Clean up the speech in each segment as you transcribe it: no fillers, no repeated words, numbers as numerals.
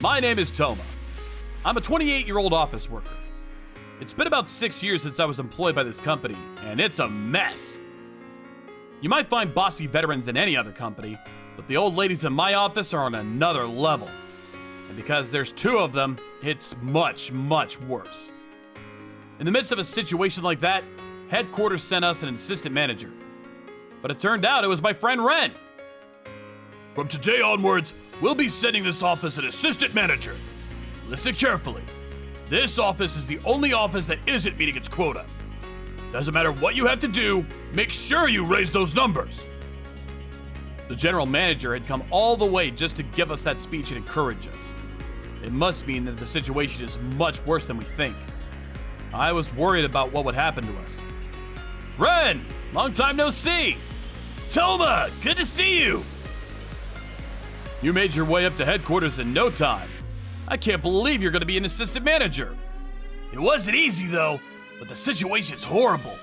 My name is Toma. I'm a 28-year-old office worker. It's been about 6 years since I was employed by this company, and it's a mess. You might find bossy veterans in any other company, but the old ladies in my office are on another level. And because there's 2 of them, it's much, much worse. In the midst of a situation like that, headquarters sent us an assistant manager. But it turned out it was my friend Ren. From today onwards, we'll be sending this office an assistant manager. Listen carefully. This office is the only office that isn't meeting its quota. Doesn't matter what you have to do, make sure you raise those numbers. The general manager had come all the way just to give us that speech and encourage us. It must mean that the situation is much worse than we think. I was worried about what would happen to us. Ren, long time no see. Toma, good to see you. You made your way up to headquarters in no time. I can't believe you're going to be an assistant manager. It wasn't easy though, but the situation's horrible.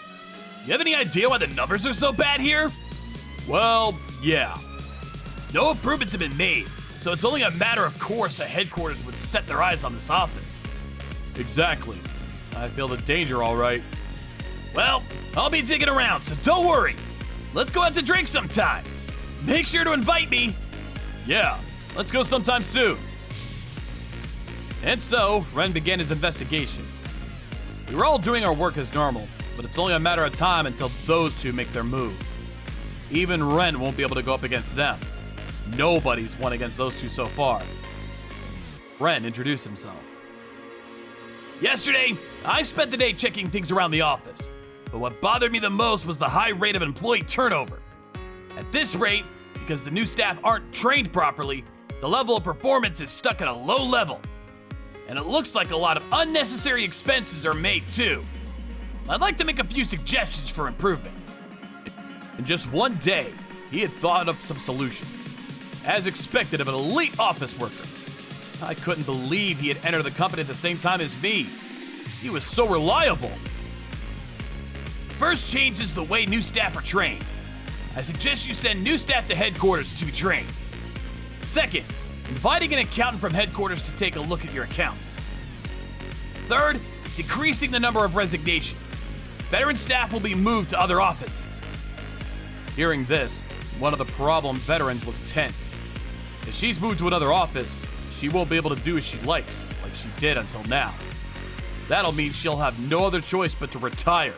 You have any idea why the numbers are so bad here? Well, yeah. No improvements have been made, so it's only a matter of course that headquarters would set their eyes on this office. Exactly. I feel the danger all right. Well, I'll be digging around, so don't worry. Let's go out to drink sometime. Make sure to invite me. Yeah, let's go sometime soon. And so, Ren began his investigation. We were all doing our work as normal, but it's only a matter of time until those 2 make their move. Even Ren won't be able to go up against them. Nobody's won against those 2 so far. Ren introduced himself. Yesterday, I spent the day checking things around the office, but what bothered me the most was the high rate of employee turnover. At this rate, because the new staff aren't trained properly, the level of performance is stuck at a low level. And it looks like a lot of unnecessary expenses are made too. I'd like to make a few suggestions for improvement. In just one day, he had thought of some solutions, as expected of an elite office worker. I couldn't believe he had entered the company at the same time as me. He was so reliable. First change is the way new staff are trained. I suggest you send new staff to headquarters to be trained. Second, inviting an accountant from headquarters to take a look at your accounts. Third, decreasing the number of resignations. Veteran staff will be moved to other offices. Hearing this, one of the problem veterans looked tense. If she's moved to another office, she won't be able to do as she likes, like she did until now. That'll mean she'll have no other choice but to retire.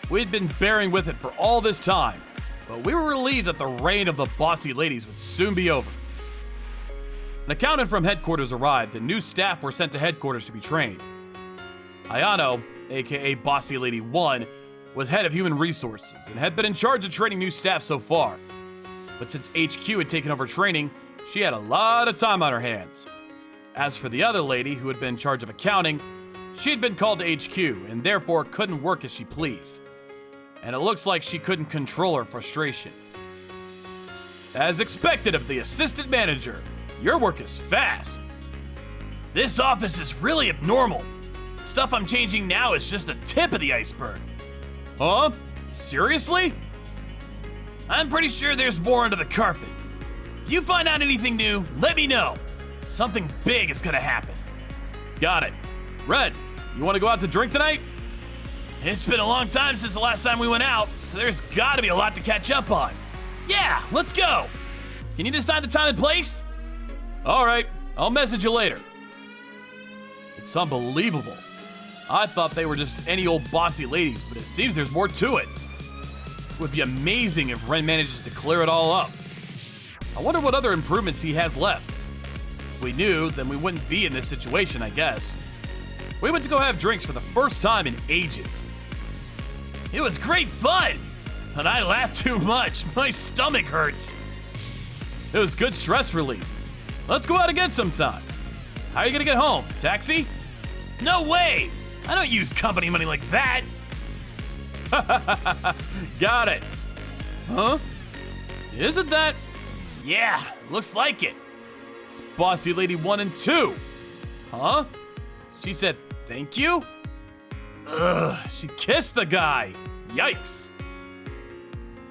We'd been bearing with it for all this time, but we were relieved that the reign of the bossy ladies would soon be over. An accountant from headquarters arrived and new staff were sent to headquarters to be trained. Ayano, aka Bossy Lady 1, was head of human resources and had been in charge of training new staff so far. But since HQ had taken over training, she had a lot of time on her hands. As for the other lady who had been in charge of accounting, she had been called to HQ and therefore couldn't work as she pleased. And it looks like she couldn't control her frustration. As expected of the assistant manager, your work is fast. This office is really abnormal. The stuff I'm changing now is just the tip of the iceberg. Huh? Seriously? I'm pretty sure there's more under the carpet. Do you find out anything new? Let me know. Something big is gonna happen. Got it. Red, you wanna go out to drink tonight? It's been a long time since the last time we went out, so there's gotta be a lot to catch up on. Yeah, let's go. Can you decide the time and place? All right, I'll message you later. It's unbelievable. I thought they were just any old bossy ladies, but it seems there's more to it. It would be amazing if Ren manages to clear it all up. I wonder what other improvements he has left. If we knew, then we wouldn't be in this situation, I guess. We went to go have drinks for the first time in ages. It was great fun, but I laughed too much. My stomach hurts. It was good stress relief. Let's go out again sometime. How are you gonna get home? Taxi? No way! I don't use company money like that. Got it. Huh? Isn't that? Yeah, looks like it. It's Bossy Lady 1 and 2. Huh? She said thank you? Ugh, she kissed the guy. Yikes.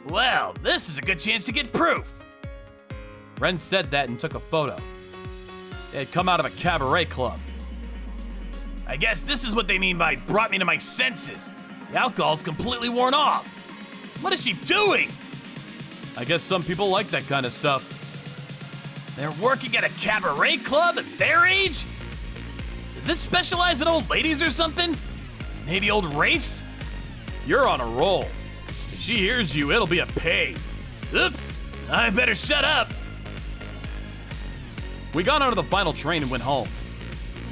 Well, this is a good chance to get proof. Ren said that and took a photo. They had come out of a cabaret club. I guess this is what they mean by brought me to my senses. The alcohol's completely worn off. What is she doing? I guess some people like that kind of stuff. They're working at a cabaret club at their age? Does this specialize in old ladies or something? Maybe old wraiths? You're on a roll. If she hears you, it'll be a pain. Oops, I better shut up. We got onto the final train and went home.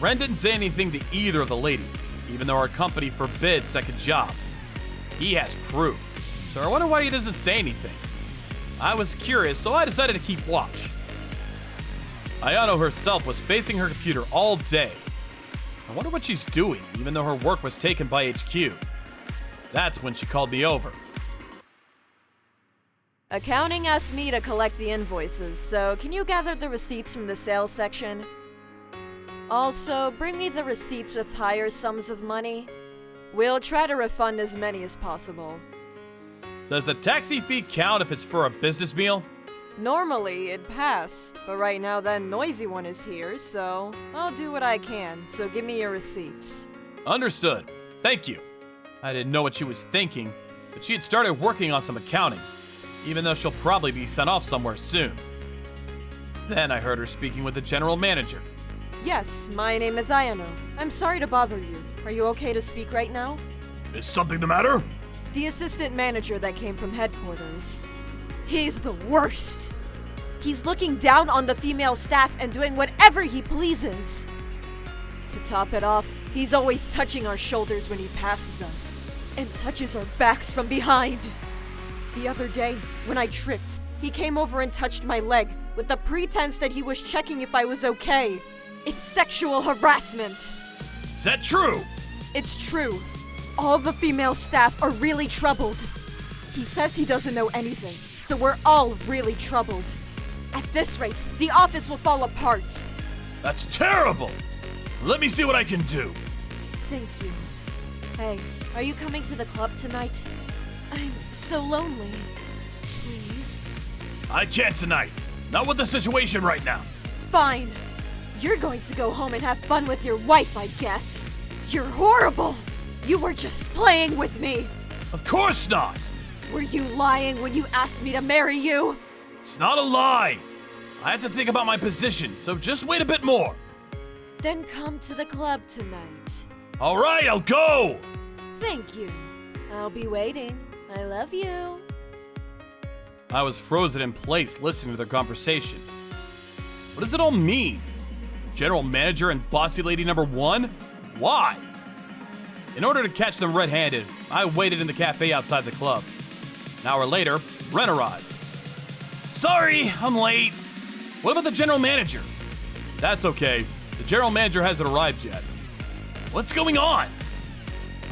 Ren didn't say anything to either of the ladies, even though our company forbids second jobs. He has proof, so I wonder why he doesn't say anything. I was curious, so I decided to keep watch. Ayano herself was facing her computer all day. I wonder what she's doing, even though her work was taken by HQ. That's when she called me over. Accounting asked me to collect the invoices, so can you gather the receipts from the sales section? Also, bring me the receipts with higher sums of money. We'll try to refund as many as possible. Does a taxi fee count if it's for a business meal? Normally, it'd pass, but right now that noisy one is here, so I'll do what I can, so give me your receipts. Understood. Thank you. I didn't know what she was thinking, but she had started working on some accounting, even though she'll probably be sent off somewhere soon. Then I heard her speaking with the general manager. Yes, my name is Ayano. I'm sorry to bother you. Are you okay to speak right now? Is something the matter? The assistant manager that came from headquarters. He's the worst. He's looking down on the female staff and doing whatever he pleases. To top it off, he's always touching our shoulders when he passes us, and touches our backs from behind. The other day, when I tripped, he came over and touched my leg with the pretense that he was checking if I was okay. It's sexual harassment. Is that true? It's true. All the female staff are really troubled. He says he doesn't know anything, so we're all really troubled. At this rate, the office will fall apart. That's terrible! Let me see what I can do. Thank you. Hey, are you coming to the club tonight? I'm so lonely. Please? I can't tonight. Not with the situation right now. Fine. You're going to go home and have fun with your wife, I guess. You're horrible! You were just playing with me! Of course not! Were you lying when you asked me to marry you? It's not a lie! I have to think about my position, so just wait a bit more. Then come to the club tonight. Alright, I'll go! Thank you. I'll be waiting. I love you. I was frozen in place listening to their conversation. What does it all mean? General manager and bossy lady number one? Why? In order to catch them red-handed, I waited in the cafe outside the club. An hour later, Ren arrived. Sorry, I'm late. What about the general manager? That's okay. The general manager hasn't arrived yet. What's going on?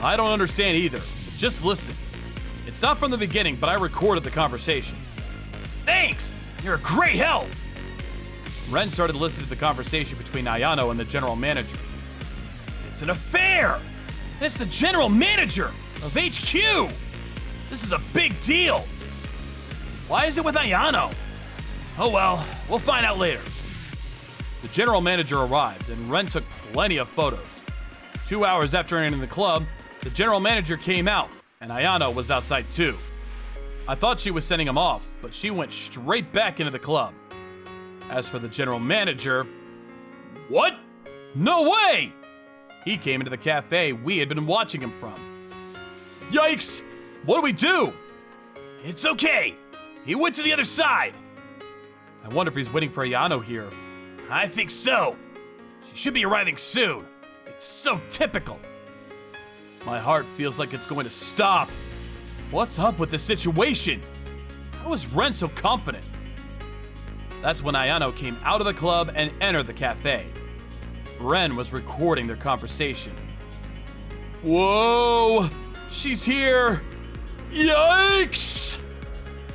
I don't understand either. Just listen. It's not from the beginning, but I recorded the conversation. Thanks! You're a great help! Ren started listening to the conversation between Ayano and the general manager. It's an affair! And it's the general manager of HQ! This is a big deal! Why is it with Ayano? Oh well, we'll find out later. The general manager arrived, and Ren took plenty of photos. 2 hours after entering the club, the general manager came out, and Ayano was outside too. I thought she was sending him off, but she went straight back into the club. As for the general manager, what? No way! He came into the cafe we had been watching him from. Yikes! What do we do? It's okay. He went to the other side. I wonder if he's waiting for Ayano here. I think so. She should be arriving soon. It's so typical. My heart feels like it's going to stop. What's up with this situation? How is Ren so confident? That's when Ayano came out of the club and entered the cafe. Ren was recording their conversation. Whoa! She's here! Yikes!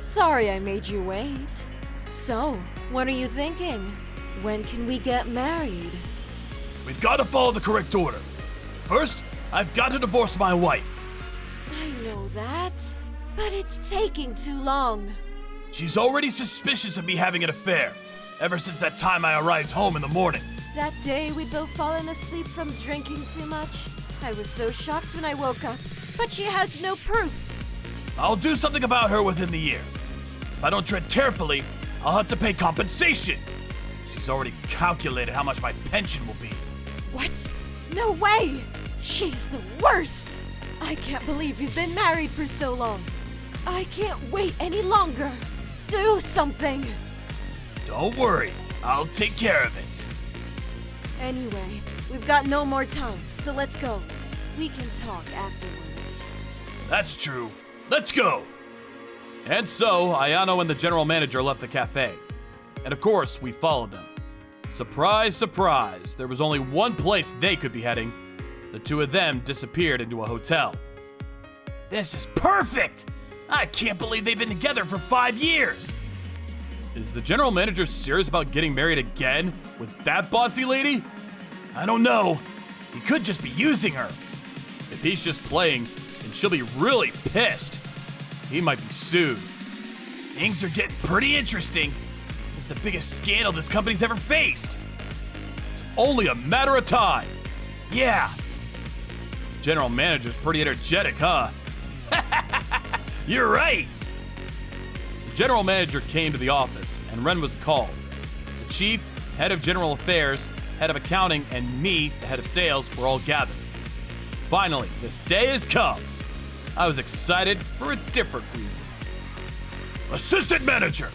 Sorry I made you wait. So, what are you thinking? When can we get married? We've got to follow the correct order. First, I've got to divorce my wife. I know that, but it's taking too long. She's already suspicious of me having an affair, ever since that time I arrived home in the morning. That day we'd both fallen asleep from drinking too much. I was so shocked when I woke up, but she has no proof. I'll do something about her within the year. If I don't tread carefully, I'll have to pay compensation. She's already calculated how much my pension will be. What? No way! She's the worst! I can't believe you've been married for so long. I can't wait any longer. Do something! Don't worry, I'll take care of it. Anyway, we've got no more time, so let's go. We can talk afterwards. That's true. Let's go! And so, Ayano and the general manager left the cafe. And of course, we followed them. Surprise, surprise, there was only one place they could be heading. The two of them disappeared into a hotel. This is perfect! I can't believe they've been together for 5 years! Is the general manager serious about getting married again with that bossy lady? I don't know. He could just be using her. If he's just playing, then she'll be really pissed. He might be sued. Things are getting pretty interesting. It's the biggest scandal this company's ever faced. It's only a matter of time. Yeah. General manager's pretty energetic, huh? You're right. The general manager came to the office, and Ren was called. The chief, head of general affairs, head of accounting, and me, the head of sales, were all gathered. Finally, this day has come. I was excited for a different reason. Assistant manager,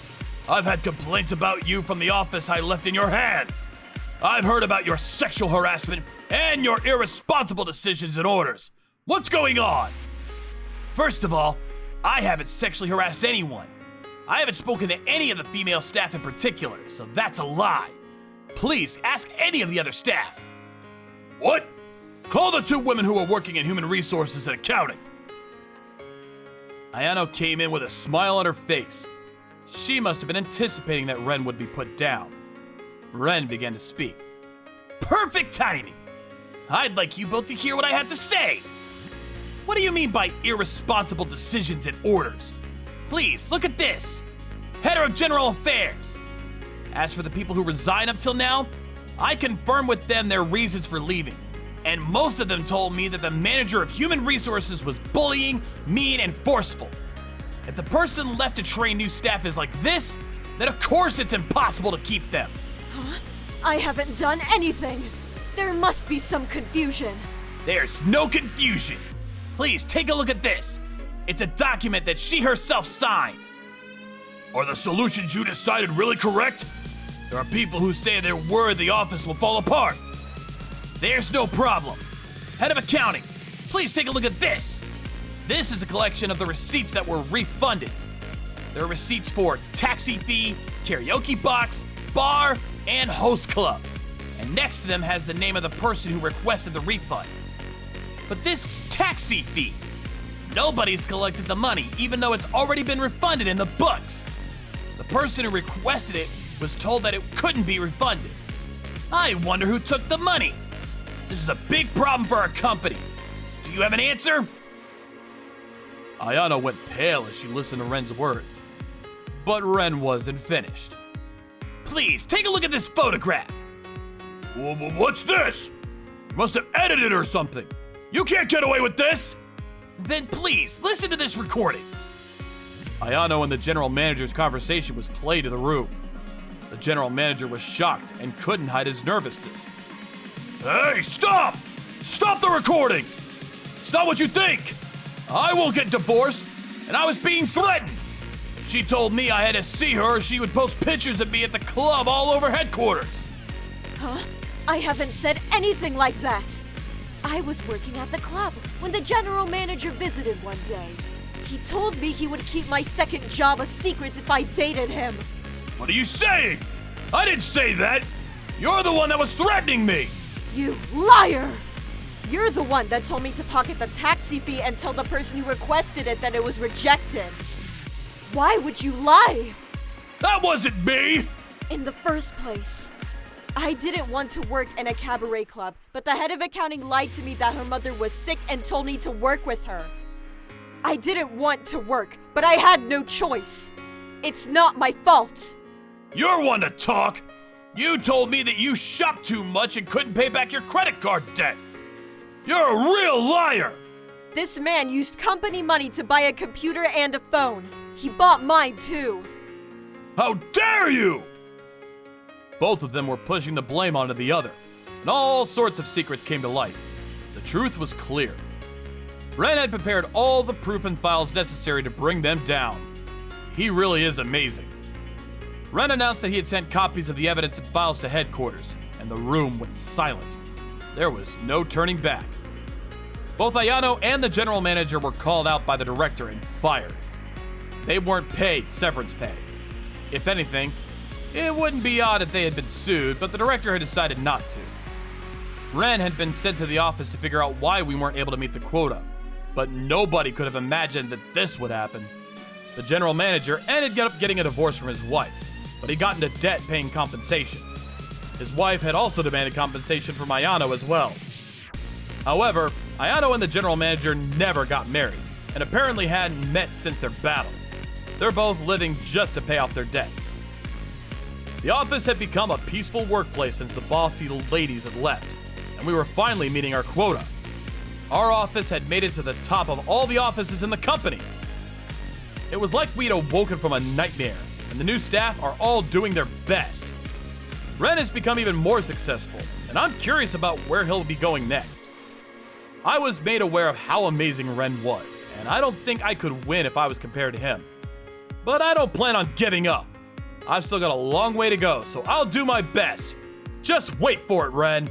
I've had complaints about you from the office I left in your hands. I've heard about your sexual harassment and your irresponsible decisions and orders. What's going on? First of all, I haven't sexually harassed anyone. I haven't spoken to any of the female staff in particular, so that's a lie. Please ask any of the other staff. What? Call the 2 women who are working in human resources and accounting. Ayano came in with a smile on her face. She must have been anticipating that Ren would be put down. Ren began to speak. Perfect timing! I'd like you both to hear what I have to say. What do you mean by irresponsible decisions and orders? Please, look at this. Head of General Affairs. As for the people who resigned up till now, I confirmed with them their reasons for leaving. And most of them told me that the manager of human resources was bullying, mean, and forceful. If the person left to train new staff is like this, then of course it's impossible to keep them. Huh? I haven't done anything. There must be some confusion. There's no confusion. Please take a look at this. It's a document that she herself signed. Are the solutions you decided really correct? There are people who say they're worried the office will fall apart. There's no problem. Head of accounting, please take a look at this. This is a collection of the receipts that were refunded. There are receipts for taxi fee, karaoke box, bar, and host club. And next to them has the name of the person who requested the refund. But this taxi fee, nobody's collected the money, even though it's already been refunded in the books. The person who requested it was told that it couldn't be refunded. I wonder who took the money. This is a big problem for our company. Do you have an answer? Ayano went pale as she listened to Ren's words. But Ren wasn't finished. Please, take a look at this photograph. What's this? You must have edited it or something. You can't get away with this. Then please, listen to this recording. Ayano and the general manager's conversation was played to the room. The general manager was shocked and couldn't hide his nervousness. Hey, stop! Stop the recording! It's not what you think! I won't get divorced, and I was being threatened! She told me I had to see her or she would post pictures of me at the club all over headquarters. Huh? I haven't said anything like that! I was working at the club when the general manager visited one day. He told me he would keep my second job a secret if I dated him. What are you saying? I didn't say that! You're the one that was threatening me! You liar! You're the one that told me to pocket the taxi fee and tell the person who requested it that it was rejected. Why would you lie? That wasn't me! In the first place, I didn't want to work in a cabaret club, but the head of accounting lied to me that her mother was sick and told me to work with her. I didn't want to work, but I had no choice. It's not my fault. You're one to talk! You told me that you shopped too much and couldn't pay back your credit card debt. You're a real liar! This man used company money to buy a computer and a phone. He bought mine too. How dare you! Both of them were pushing the blame onto the other, and all sorts of secrets came to light. The truth was clear. Ren had prepared all the proof and files necessary to bring them down. He really is amazing. Ren announced that he had sent copies of the evidence and files to headquarters, and the room went silent. There was no turning back. Both Ayano and the general manager were called out by the director and fired. They weren't paid severance pay. If anything, it wouldn't be odd if they had been sued, but the director had decided not to. Ren had been sent to the office to figure out why we weren't able to meet the quota, but nobody could have imagined that this would happen. The general manager ended up getting a divorce from his wife, but he got into debt paying compensation. His wife had also demanded compensation from Ayano as well. However, Ayano and the general manager never got married, and apparently hadn't met since their battle. They're both living just to pay off their debts. The office had become a peaceful workplace since the bossy ladies had left, and we were finally meeting our quota. Our office had made it to the top of all the offices in the company. It was like we'd awoken from a nightmare, and the new staff are all doing their best. Ren has become even more successful, and I'm curious about where he'll be going next. I was made aware of how amazing Ren was, and I don't think I could win if I was compared to him. But I don't plan on giving up. I've still got a long way to go, so I'll do my best. Just wait for it, Ren.